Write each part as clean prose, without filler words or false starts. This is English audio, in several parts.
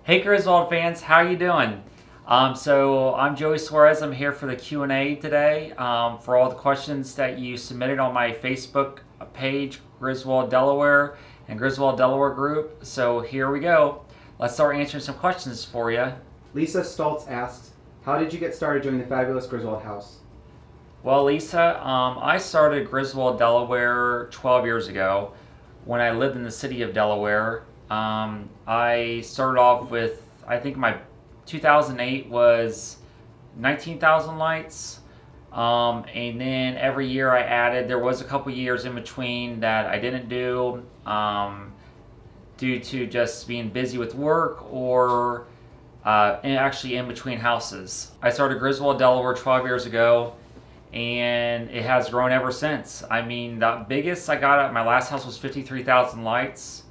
Hey Griswold fans, how you doing? So I'm Joey Suarez. I'm here for the Q&A today for all the questions that you submitted on my Facebook page, Griswold Delaware and Griswold Delaware group. So here we go. Let's start answering some questions for you. Lisa Stoltz asks, how did you get started doing the fabulous Griswold house? Well, Lisa, I started Griswold Delaware 12 years ago when I lived in the city of Delaware. I started off with, I think my 2008 was 19,000 lights. And then every year I added, there was a couple years in between that I didn't do due to just being busy with work or actually in between houses. I started Griswold Delaware 12 years ago and it has grown ever since. I mean, the biggest I got at my last house was 53,000 lights.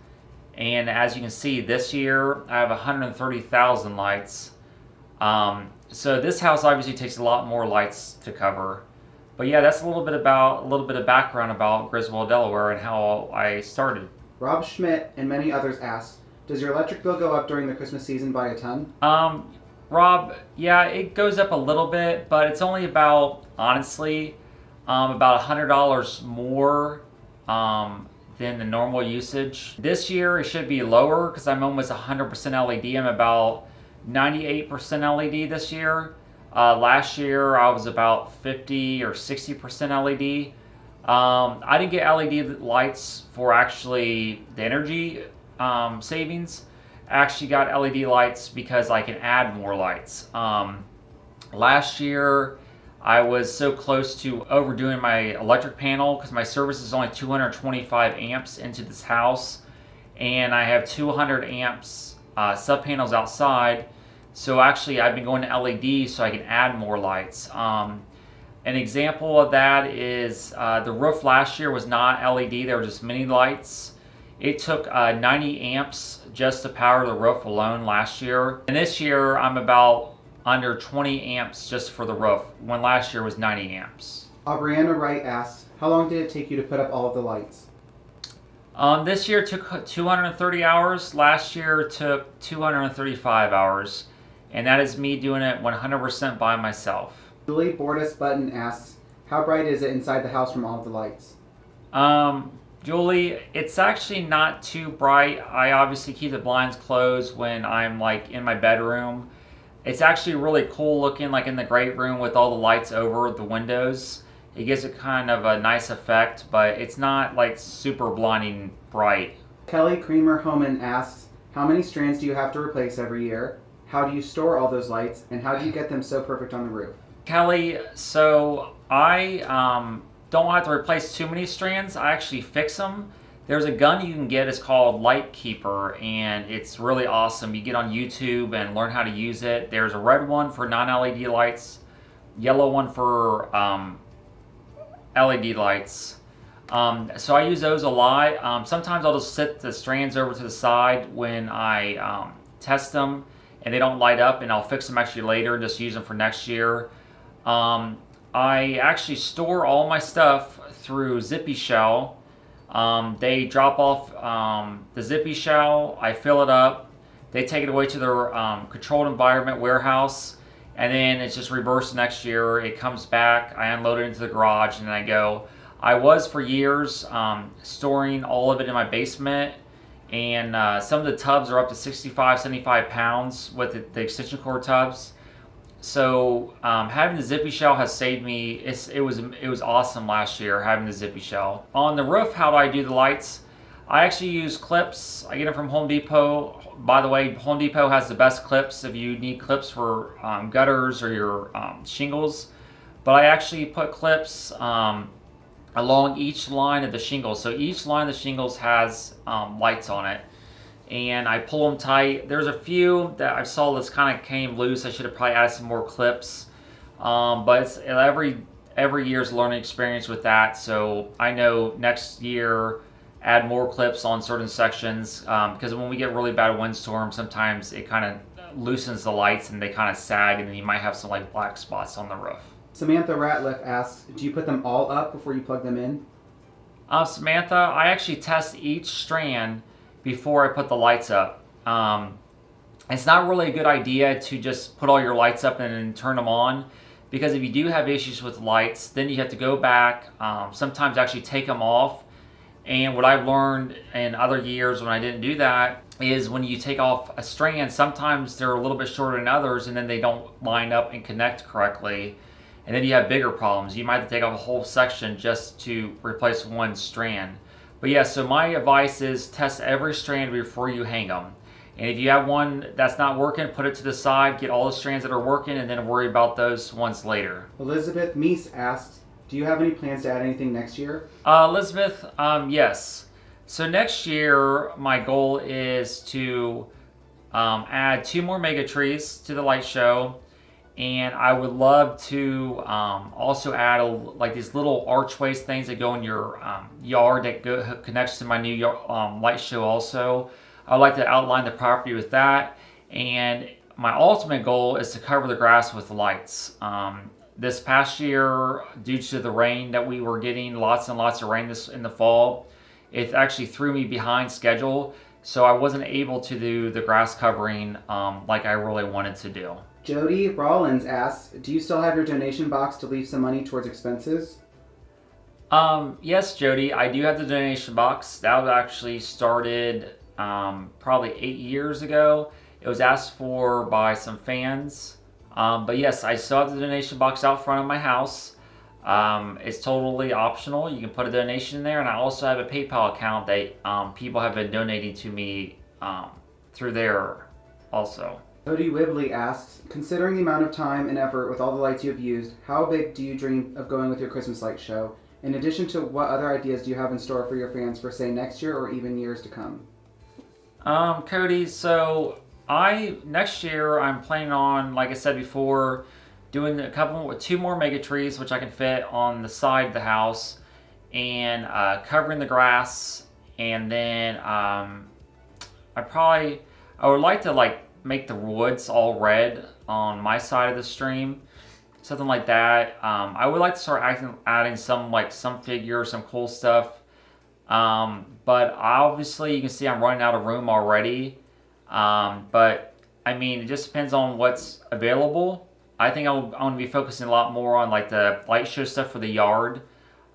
And as you can see, this year I have 130,000 lights. So this house obviously takes a lot more lights to cover. But yeah, that's a little bit of background about Griswold, Delaware, and how I started. Rob Schmidt and many others asked, does your electric bill go up during the Christmas season by a ton? Rob, yeah, it goes up a little bit, but it's only about, honestly, about $100 more than the normal usage. This year it should be lower because I'm almost 100% LED. I'm about 98% LED this year. Last year I was about 50 or 60% LED. I didn't get LED lights for actually the energy savings. I actually got LED lights because I can add more lights. Last year I was so close to overdoing my electric panel because my service is only 225 amps into this house, and I have 200 amps sub panels outside. So actually I've been going to LED so I can add more lights. An example of that is the roof last year was not LED, they were just mini lights. It took 90 amps just to power the roof alone last year. And this year I'm about under 20 amps just for the roof, when last year was 90 amps. Brianna Wright asks, how long did it take you to put up all of the lights? This year took 230 hours. Last year took 235 hours. And that is me doing it 100% by myself. Julie Bordis Button asks, how bright is it inside the house from all of the lights? Julie, it's actually not too bright. I obviously keep the blinds closed when I'm like in my bedroom. It's actually really cool looking like in the great room with all the lights over the windows. It gives it kind of a nice effect, but it's not like super blinding bright. Kelly Creamer Homan asks, how many strands do you have to replace every year? How do you store all those lights, and how do you get them so perfect on the roof? Kelly, so I don't have to replace too many strands. I actually fix them. There's a gun you can get, it's called Light Keeper, and it's really awesome. You get on YouTube and learn how to use it. There's a red one for non-LED lights, yellow one for LED lights. So I use those a lot. Sometimes I'll just set the strands over to the side when I test them and they don't light up, and I'll fix them actually later and just use them for next year. I actually store all my stuff through Zippy Shell. They drop off the Zippy Shell, I fill it up, they take it away to their controlled environment warehouse, and then it's just reversed next year. It comes back, I unload it into the garage, and then I go. I was for years storing all of it in my basement, and some of the tubs are up to 65, 75 pounds with the extension cord tubs. So having the Zippy Shell has saved me. It was awesome last year having the Zippy Shell. On the roof, how do I do the lights? I actually use clips. I get them from Home Depot. By the way, Home Depot has the best clips if you need clips for gutters or your shingles. But I actually put clips along each line of the shingles. So each line of the shingles has lights on it. And I pull them tight. There's a few that I saw that's kind of came loose. I should have probably added some more clips. But it's every year's learning experience with that. So I know next year add more clips on certain sections because when we get really bad windstorms, sometimes it kind of loosens the lights and they kind of sag, and then you might have some like black spots on the roof. Samantha Ratliff asks, do you put them all up before you plug them in? Samantha, I actually test each strand before I put the lights up. It's not really a good idea to just put all your lights up and then turn them on, because if you do have issues with lights, then you have to go back, sometimes actually take them off. And what I've learned in other years when I didn't do that is when you take off a strand, sometimes they're a little bit shorter than others, and then they don't line up and connect correctly. And then you have bigger problems. You might have to take off a whole section just to replace one strand. But yeah, so my advice is test every strand before you hang them. And if you have one that's not working, put it to the side, get all the strands that are working, and then worry about those ones later. Elizabeth Meese asks, do you have any plans to add anything next year? Elizabeth, yes. So next year, my goal is to add 2 more mega trees to the light show. And I would love to also add like these little archways things that go in your yard that connects to my new light show also. I would like to outline the property with that. And my ultimate goal is to cover the grass with lights. This past year, due to the rain that we were getting, lots and lots of rain in the fall, it actually threw me behind schedule. So I wasn't able to do the grass covering like I really wanted to do. Jody Rollins asks, do you still have your donation box to leave some money towards expenses? Yes, Jody, I do have the donation box. That was actually started probably 8 years ago. It was asked for by some fans. But yes, I still have the donation box out front of my house. It's totally optional. You can put a donation in there, and I also have a PayPal account that people have been donating to me through there also. Cody Wibley asks, considering the amount of time and effort with all the lights you have used, how big do you dream of going with your Christmas light show? In addition to what other ideas do you have in store for your fans for, say, next year or even years to come? Cody, so next year I'm planning on, like I said before, doing 2 more mega trees, which I can fit on the side of the house, and covering the grass. And then I would like to make the woods all red on my side of the stream, something like that. I would like to start adding some figures, some cool stuff. But obviously you can see I'm running out of room already. But I mean, it just depends on what's available. I think I'm going to be focusing a lot more on like the light show stuff for the yard.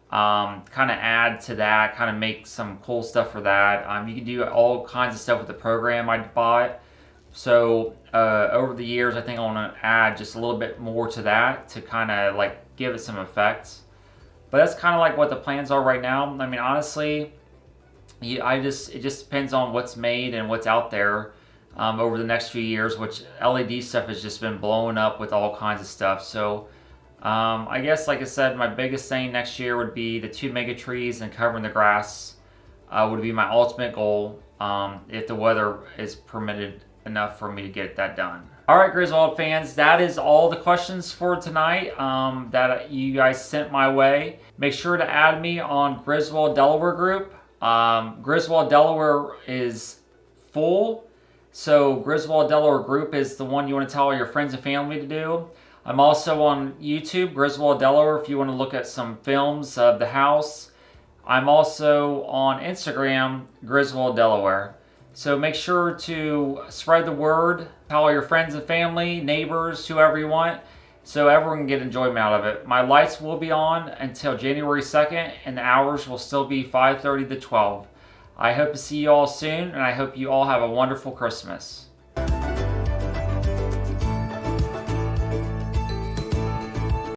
Kind of add to that, kind of make some cool stuff for that. You can do all kinds of stuff with the program I bought. So over the years, I think I want to add just a little bit more to that to kind of give it some effects. But that's kind of what the plans are right now. I mean, honestly, it just depends on what's made and what's out there over the next few years, which LED stuff has just been blowing up with all kinds of stuff. So I guess, like I said, my biggest thing next year would be the 2 mega trees and covering the grass would be my ultimate goal if the weather is permitted enough for me to get that done. All right, Griswold fans, that is all the questions for tonight that you guys sent my way. Make sure to add me on Griswold Delaware group. Griswold Delaware is full, so Griswold Delaware group is the one you want to tell all your friends and family to do. I'm also on YouTube, Griswold Delaware, if you want to look at some films of the house. I'm also on Instagram, Griswold Delaware. So make sure to spread the word, tell all your friends and family, neighbors, whoever you want, so everyone can get enjoyment out of it. My lights will be on until January 2nd, and the hours will still be 5:30 to 12. I hope to see you all soon, and I hope you all have a wonderful Christmas.